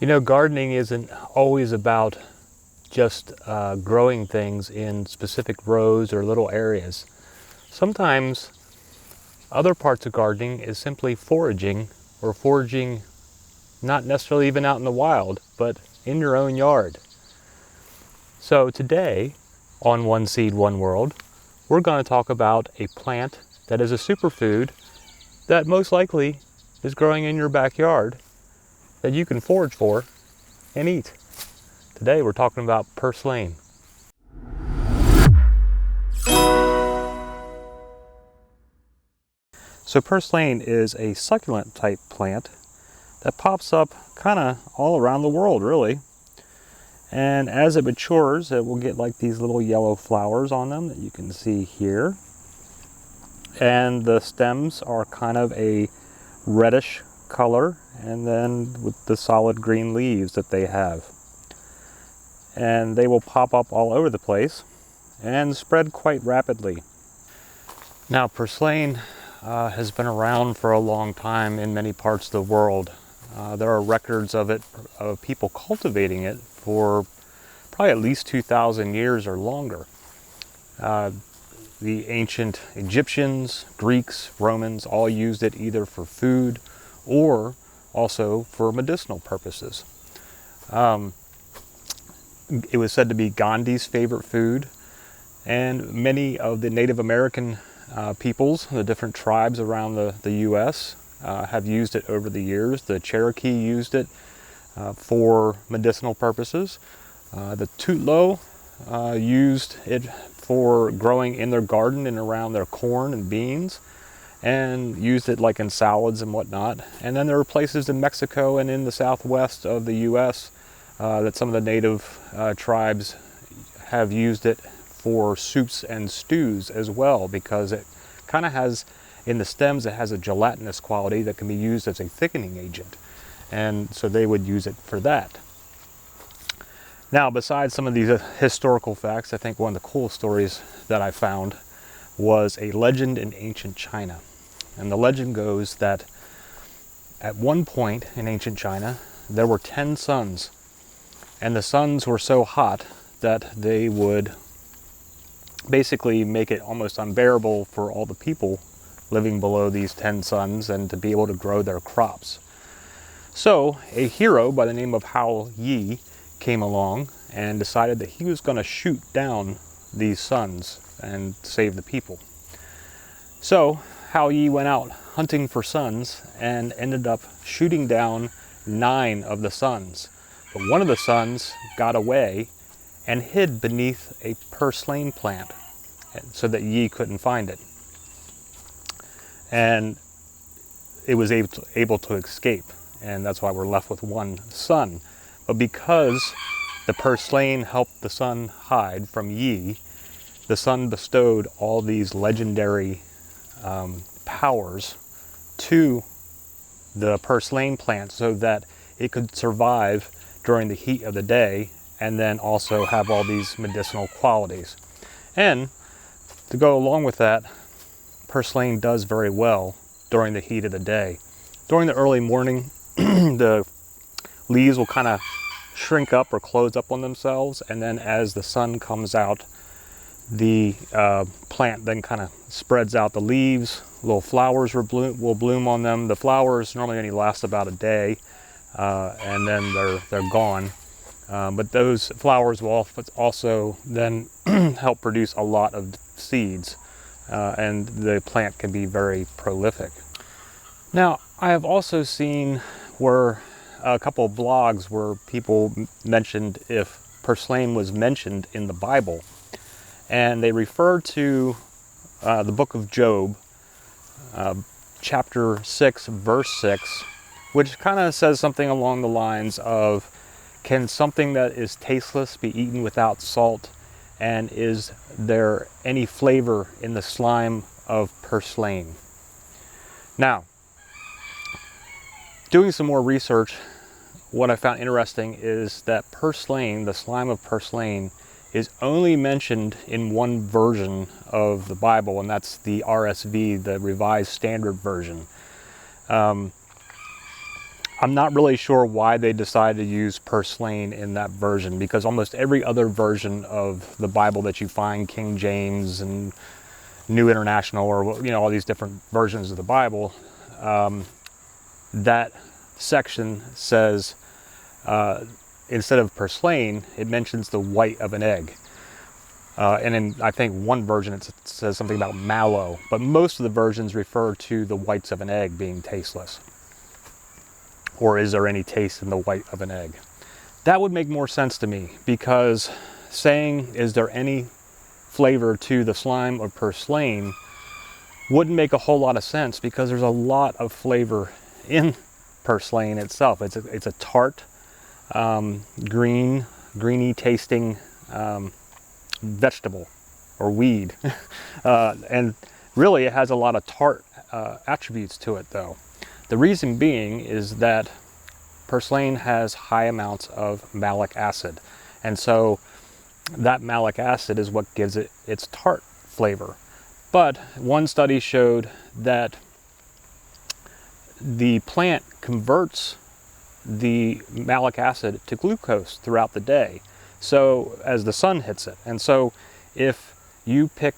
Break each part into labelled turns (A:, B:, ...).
A: You know, gardening isn't always about just growing things in specific rows or little areas. Sometimes other parts of gardening is simply foraging, or foraging not necessarily even out in the wild, but in your own yard. So today on One Seed, One World, we're going to talk about a plant that is a superfood that most likely is growing in your backyard that you can forage for and eat. Today we're talking about purslane. So purslane is a succulent type plant that pops up kind of all around the world, really. And as it matures, it will get like these little yellow flowers on them that you can see here. And the stems are kind of a reddish color, and then with the solid green leaves that they have. And they will pop up all over the place and spread quite rapidly. Now, purslane has been around for a long time in many parts of the world. There are records of it, of people cultivating it for probably at least 2,000 years or longer. The ancient Egyptians, Greeks, Romans all used it either for food or also for medicinal purposes. It was said to be Gandhi's favorite food, and many of the Native American peoples, the different tribes around the U.S., have used it over the years. The Cherokee used it for medicinal purposes. The Tutlo used it for growing in their garden and around their corn and beans, and used it like in salads and whatnot. And then there are places in Mexico and in the southwest of the U.S. That some of the native tribes have used it for soups and stews as well, because it kind of has, in the stems, it has a gelatinous quality that can be used as a thickening agent. And so they would use it for that. Now, besides some of these historical facts, I think one of the coolest stories that I found was a legend in ancient China. And the legend goes that at one point in ancient China, there were 10 suns. And the suns were so hot that they would basically make it almost unbearable for all the people living below these 10 suns and to be able to grow their crops. So a hero by the name of Hao Yi came along and decided that he was going to shoot down these suns and save the people. So Hao Yi went out hunting for suns and ended up shooting down 9 of the suns. But one of the suns got away and hid beneath a purslane plant so that Yi couldn't find it. And it was able to escape, and that's why we're left with one sun. But because the purslane helped the sun hide from Yi, the sun bestowed all these legendary powers to the purslane plant so that it could survive during the heat of the day, and then also have all these medicinal qualities. And to go along with that, purslane does very well during the heat of the day. During the early morning, the leaves will kind of shrink up or close up on themselves, and then as the sun comes out, the plant then kind of spreads out the leaves. Little flowers will bloom on them. The flowers normally only last about a day, and then they're gone. But those flowers will also then help produce a lot of seeds, and the plant can be very prolific. Now, I have also seen where a couple of blogs where people mentioned if purslane was mentioned in the Bible, and they refer to the book of Job, chapter 6, verse 6, which kind of says something along the lines of, can something that is tasteless be eaten without salt? And is there any flavor in the slime of purslane? Now, doing some more research, what I found interesting is that purslane, the slime of purslane, is only mentioned in one version of the Bible, and that's the RSV, the Revised Standard Version. I'm not really sure why they decided to use Purslane in that version, because almost every other version of the Bible that you find, King James and New International, or all these different versions of the Bible, that section says instead of Purslane, it mentions the white of an egg. And in, I think, one version it says something about mallow, but most of the versions refer to the whites of an egg being tasteless. Or is there any taste in the white of an egg? That would make more sense to me, because saying, is there any flavor to the slime of Purslane, wouldn't make a whole lot of sense, because there's a lot of flavor in Purslane itself. It's a tart, greeny tasting vegetable or weed. And really it has a lot of tart attributes to it though. The reason being is that Purslane has high amounts of malic acid, and so that malic acid is what gives it its tart flavor. But one study showed that the plant converts the malic acid to glucose throughout the day, so as the sun hits it. And so if you pick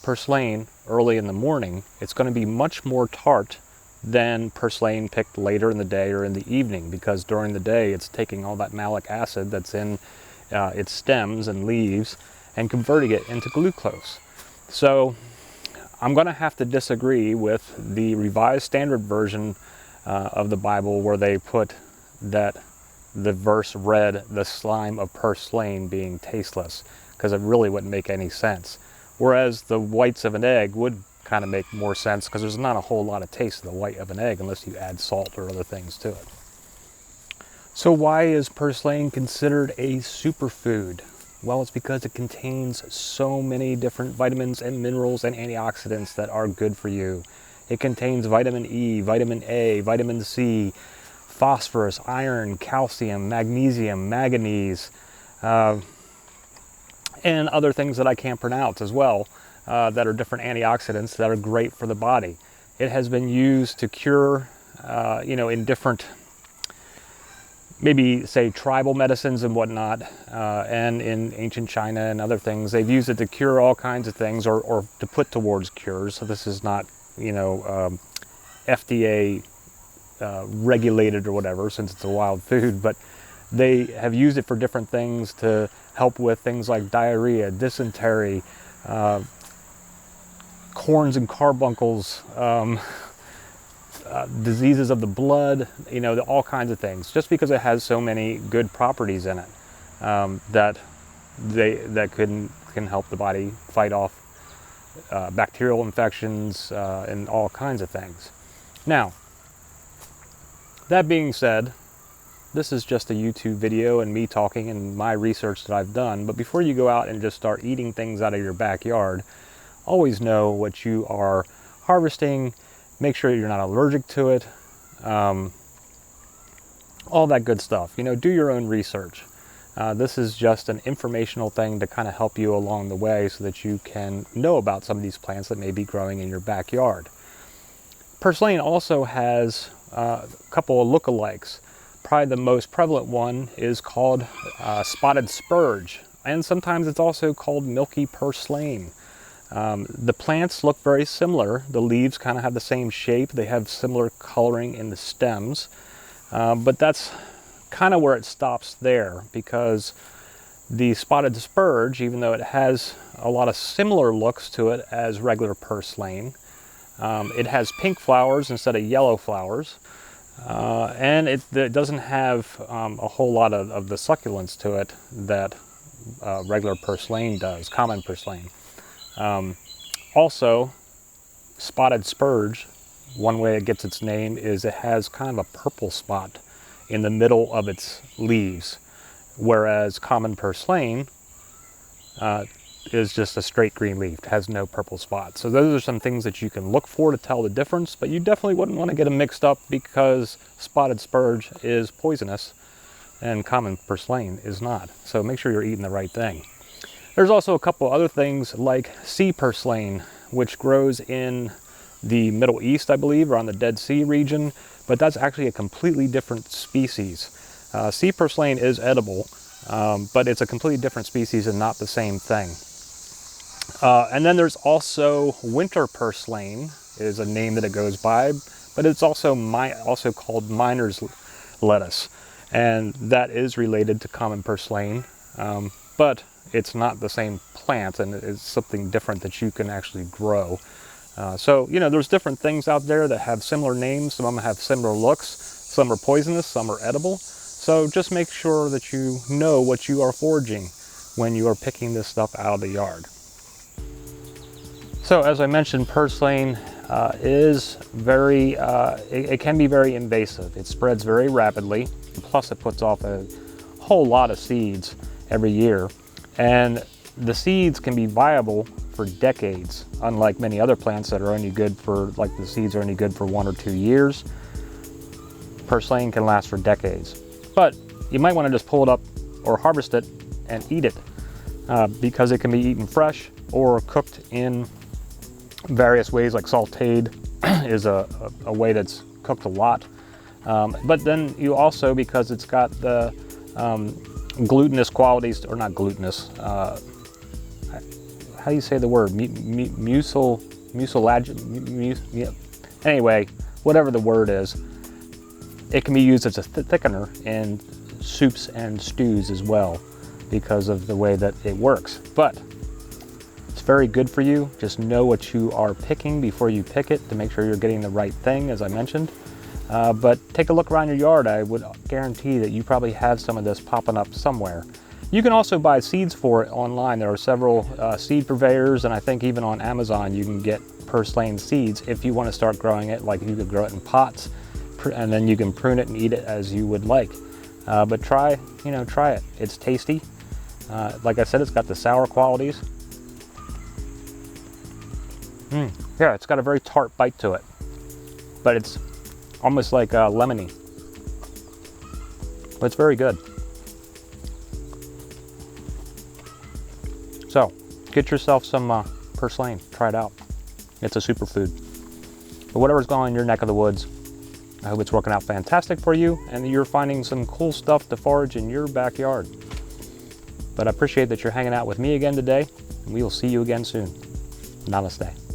A: Purslane early in the morning, it's going to be much more tart than Purslane picked later in the day or in the evening, because during the day it's taking all that malic acid that's in its stems and leaves and converting it into glucose. So I'm going to have to disagree with the Revised Standard Version of the Bible, where they put that the verse read the slime of Purslane being tasteless, because it really wouldn't make any sense. Whereas the whites of an egg would kind of make more sense, because there's not a whole lot of taste in the white of an egg unless you add salt or other things to it. So why is Purslane considered a superfood? Well, it's because it contains so many different vitamins and minerals and antioxidants that are good for you. It contains vitamin E, vitamin A, vitamin C, phosphorus, iron, calcium, magnesium, manganese, and other things that I can't pronounce as well, that are different antioxidants that are great for the body. It has been used to cure, in different, maybe say tribal medicines and whatnot, and in ancient China and other things, they've used it to cure all kinds of things, or to put towards cures. So this is not, FDA regulated or whatever, since it's a wild food, but they have used it for different things to help with things like diarrhea, dysentery, corns and carbuncles, diseases of the blood, all kinds of things, just because it has so many good properties in it, that can help the body fight off bacterial infections and all kinds of things. Now, that being said, this is just a YouTube video and me talking and my research that I've done, but before you go out and just start eating things out of your backyard, always know what you are harvesting, make sure you're not allergic to it, all that good stuff. Do your own research. This is just an informational thing to kind of help you along the way, so that you can know about some of these plants that may be growing in your backyard. Purslane also has a couple of lookalikes. Probably the most prevalent one is called spotted spurge, and sometimes it's also called milky purslane. The plants look very similar. The leaves kind of have the same shape. They have similar coloring in the stems, but that's kind of where it stops there, because the spotted spurge, even though it has a lot of similar looks to it as regular purslane, it has pink flowers instead of yellow flowers, and it doesn't have a whole lot of the succulence to it that regular purslane does, common purslane. Also, spotted spurge, one way it gets its name is it has kind of a purple spot in the middle of its leaves, whereas common purslane is just a straight green leaf, has no purple spots. So those are some things that you can look for to tell the difference, but you definitely wouldn't want to get them mixed up, because spotted spurge is poisonous and common purslane is not. So make sure you're eating the right thing. There's also a couple other things like sea purslane, which grows in the Middle East, I believe, around the Dead Sea region, but that's actually a completely different species. Sea purslane is edible, but it's a completely different species and not the same thing. And then there's also winter purslane, is a name that it goes by, but it's also called miner's lettuce, and that is related to common purslane, but it's not the same plant, and it's something different that you can actually grow. So, you know, there's different things out there that have similar names. Some of them have similar looks. Some are poisonous, some are edible. So just make sure that you know what you are foraging when you are picking this stuff out of the yard. So as I mentioned, purslane is very, it can be very invasive. It spreads very rapidly, plus it puts off a whole lot of seeds every year. And the seeds can be viable for decades, unlike many other plants that are only good for, like the seeds are only good for 1 or 2 years. Purslane can last for decades. But you might want to just pull it up or harvest it and eat it, because it can be eaten fresh or cooked in various ways, like sauteed is a way that's cooked a lot. But then you also, because it's got the glutinous qualities, or not glutinous, how do you say the word? Anyway, whatever the word is, it can be used as a thickener in soups and stews as well, because of the way that it works. But it's very good for you. Just know what you are picking before you pick it to make sure you're getting the right thing, as I mentioned. But take a look around your yard. I would guarantee that you probably have some of this popping up somewhere. You can also buy seeds for it online. There are several seed purveyors, and I think even on Amazon you can get purslane seeds if you want to start growing it. Like, you could grow it in pots, and then you can prune it and eat it as you would like. But try it. It's tasty. Like I said, it's got the sour qualities. Yeah, it's got a very tart bite to it, but it's almost like lemony. But it's very good. So, get yourself some purslane. Try it out. It's a superfood. But whatever's going on in your neck of the woods, I hope it's working out fantastic for you and you're finding some cool stuff to forage in your backyard. But I appreciate that you're hanging out with me again today, and we will see you again soon. Namaste.